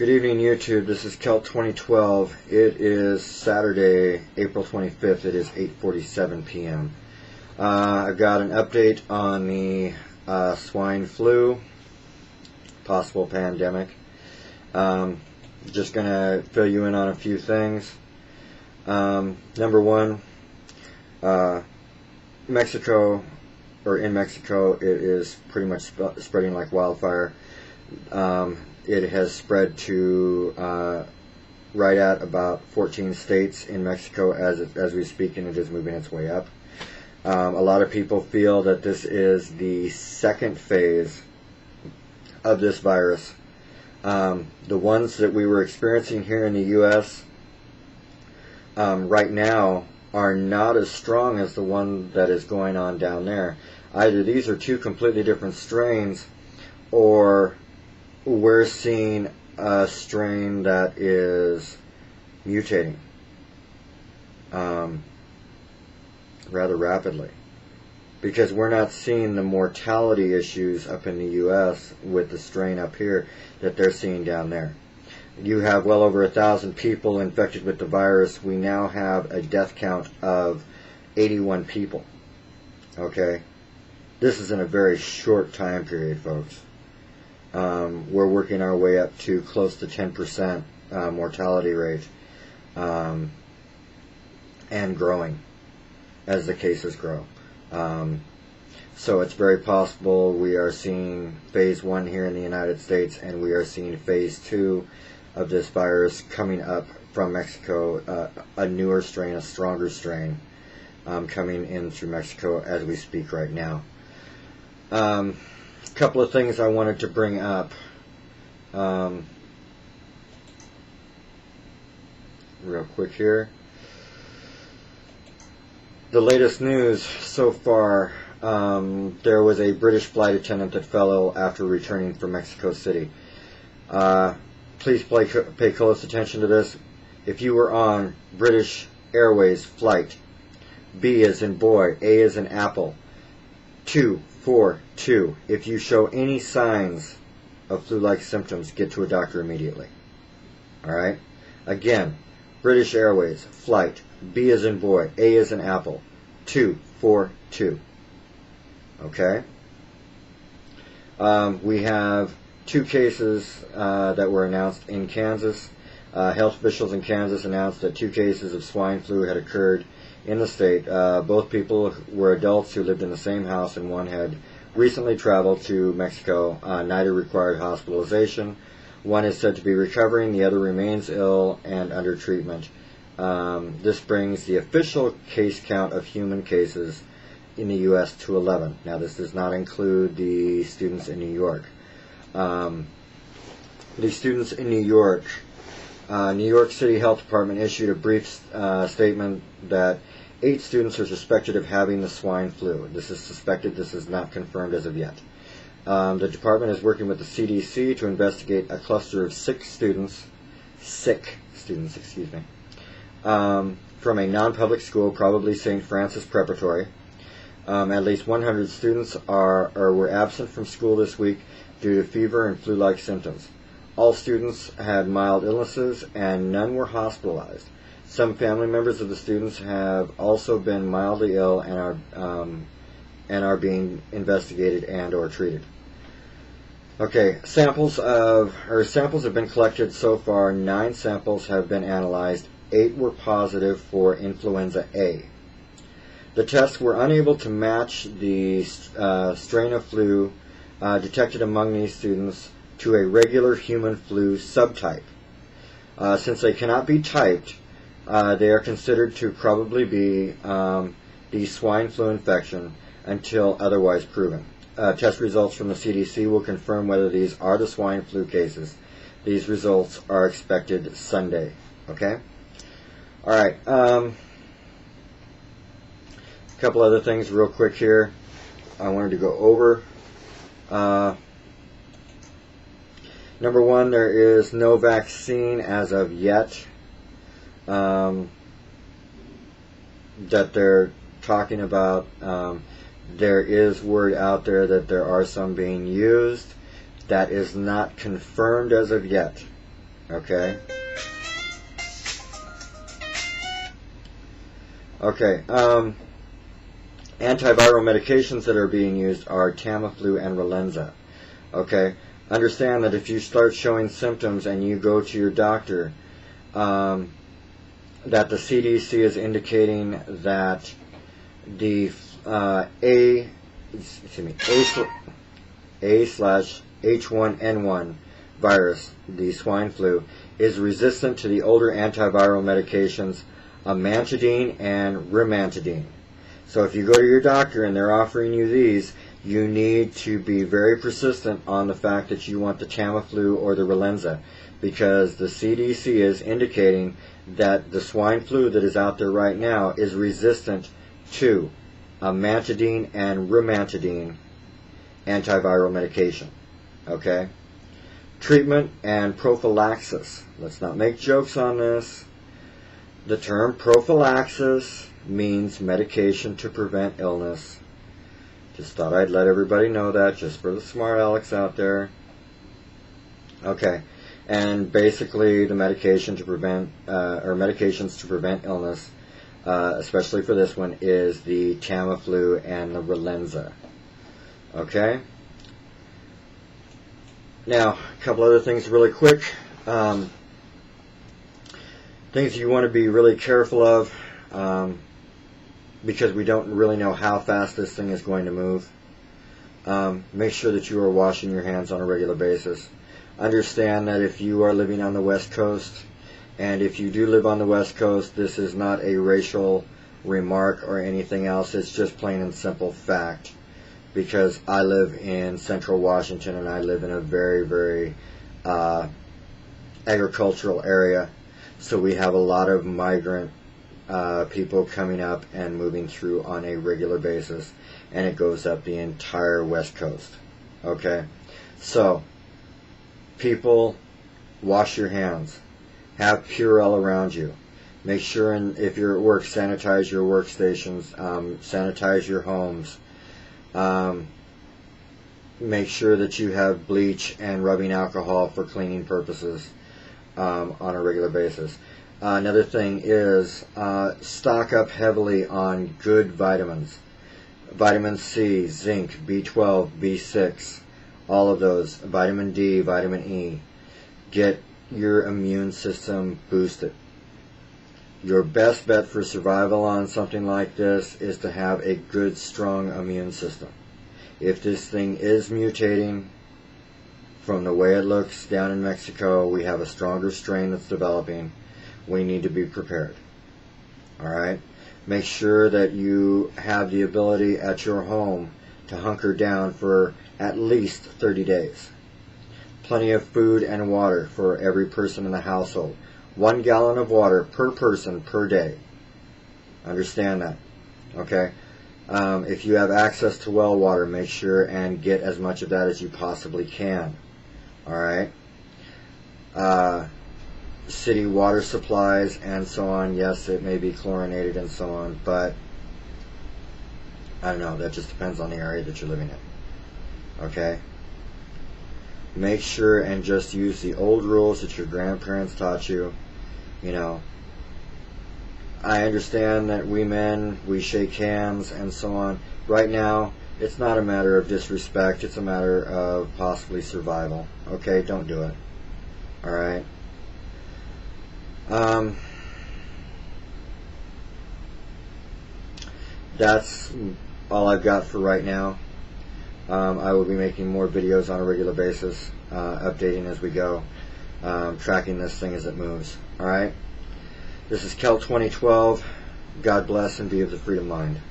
Good evening, YouTube. This is Kel 2012. It is Saturday, April 25th. It is 8:47 p.m. I've got an update on the swine flu, possible pandemic. Just going to fill you in on a few things. Number one, Mexico, or in Mexico, it is pretty much spreading like wildfire. It has spread to right at about 14 states in Mexico as we speak, and it is moving its way up. A lot of people feel that this is the second phase of this virus. The ones that we were experiencing here in the U.S. Right now are not as strong as the one that is going on down there. Either these are two completely different strains, or we're seeing a strain that is mutating rather rapidly, because we're not seeing the mortality issues up in the U.S. with the strain up here that they're seeing down there. You have well over 1,000 people infected with the virus. We now have a death count of 81 people. Okay? This is in a very short time period, folks. We're working our way up to close to 10% mortality rate, and growing as the cases grow. So it's very possible we are seeing phase 1 here in the United States, and we are seeing phase 2 of this virus coming up from Mexico, a newer strain, a stronger strain, coming in through Mexico as we speak right now. Couple of things I wanted to bring up. Real quick here. The latest news so far, there was a British flight attendant that fell ill after returning from Mexico City. Please pay close attention to this. If you were on British Airways flight B as in boy, A as in apple, 242. If you show any signs of flu-like symptoms, get to a doctor immediately. Alright? Again, British Airways, flight, B as in boy, A as in apple, 242. Okay? We have 2 cases that were announced in Kansas. Health officials in Kansas announced that 2 cases of swine flu had occurred in the state. Both people were adults who lived in the same house, and one had recently traveled to Mexico. Neither required hospitalization. One is said to be recovering, the other remains ill and under treatment. This brings the official case count of human cases in the U.S. to 11. Now, this does not include the students in New York. The students in New York City Health Department issued a brief statement that 8 students are suspected of having the swine flu. This is suspected. This is not confirmed as of yet. The department is working with the CDC to investigate a cluster of sick students, from a non-public school, probably St. Francis Preparatory. At least 100 students were absent from school this week due to fever and flu-like symptoms. All students had mild illnesses, and none were hospitalized. Some family members of the students have also been mildly ill and are being investigated and or treated. Okay, samples have been collected so far. 9 samples have been analyzed. 8 were positive for influenza A. The tests were unable to match the strain of flu detected among these students to a regular human flu subtype. Since they cannot be typed, they are considered to probably be the swine flu infection until otherwise proven. Test results from the CDC will confirm whether these are the swine flu cases. These results are expected Sunday. Okay? Alright. A couple other things real quick here I wanted to go over. Number 1, there is no vaccine as of yet that they're talking about. There is word out there that there are some being used. That is not confirmed as of yet. Okay? Okay, antiviral medications that are being used are Tamiflu and Relenza. Okay? Understand that if you start showing symptoms and you go to your doctor, that the CDC is indicating that the A/H1N1 virus, the swine flu, is resistant to the older antiviral medications amantadine and rimantadine. So if you go to your doctor and they're offering you these, you need to be very persistent on the fact that you want the Tamiflu or the Relenza, because the CDC is indicating that the swine flu that is out there right now is resistant to amantadine and rimantadine antiviral medication. Okay? Treatment and prophylaxis. Let's not make jokes on this. The term prophylaxis means medication to prevent illness. Just thought I'd let everybody know that, just for the smart Alex out there. Okay, and basically the medication to prevent, or medications to prevent illness, especially for this one, is the Tamiflu and the Relenza. Okay? Now, a couple other things really quick. Things you want to be really careful of, because we don't really know how fast this thing is going to move. Make sure that you are washing your hands on a regular basis. Understand that if you are living on the West Coast, and if you do live on the West Coast, this is not a racial remark or anything else. It's just plain and simple fact. Because I live in central Washington, and I live in a very, very agricultural area. So we have a lot of migrant people coming up and moving through on a regular basis, and it goes up the entire West Coast. Okay? So, people, wash your hands. Have Purell around you. Make sure, if you're at work, sanitize your workstations, sanitize your homes. Make sure that you have bleach and rubbing alcohol for cleaning purposes on a regular basis. Another thing is stock up heavily on good vitamins. Vitamin C, zinc, B12, B6, all of those. Vitamin D, vitamin E. Get your immune system boosted. Your best bet for survival on something like this is to have a good, strong immune system. If this thing is mutating, from the way it looks down in Mexico, we have a stronger strain that's developing. We need to be prepared. Alright? Make sure that you have the ability at your home to hunker down for at least 30 days. Plenty of food and water for every person in the household. 1 gallon of water per person per day. Understand that. Okay? If you have access to well water, make sure and get as much of that as you possibly can. Alright? City water supplies and so on. Yes, it may be chlorinated and so on, but I don't know. That just depends on the area that you're living in. Okay? Make sure and just use the old rules that your grandparents taught you. You know, I understand that we men, we shake hands and so on. Right now, it's not a matter of disrespect. It's a matter of possibly survival. Okay? Don't do it. Alright? That's all I've got for right now. I will be making more videos on a regular basis, updating as we go, tracking this thing as it moves. Alright? This is Kel 2012. God bless and be of the freedom mind.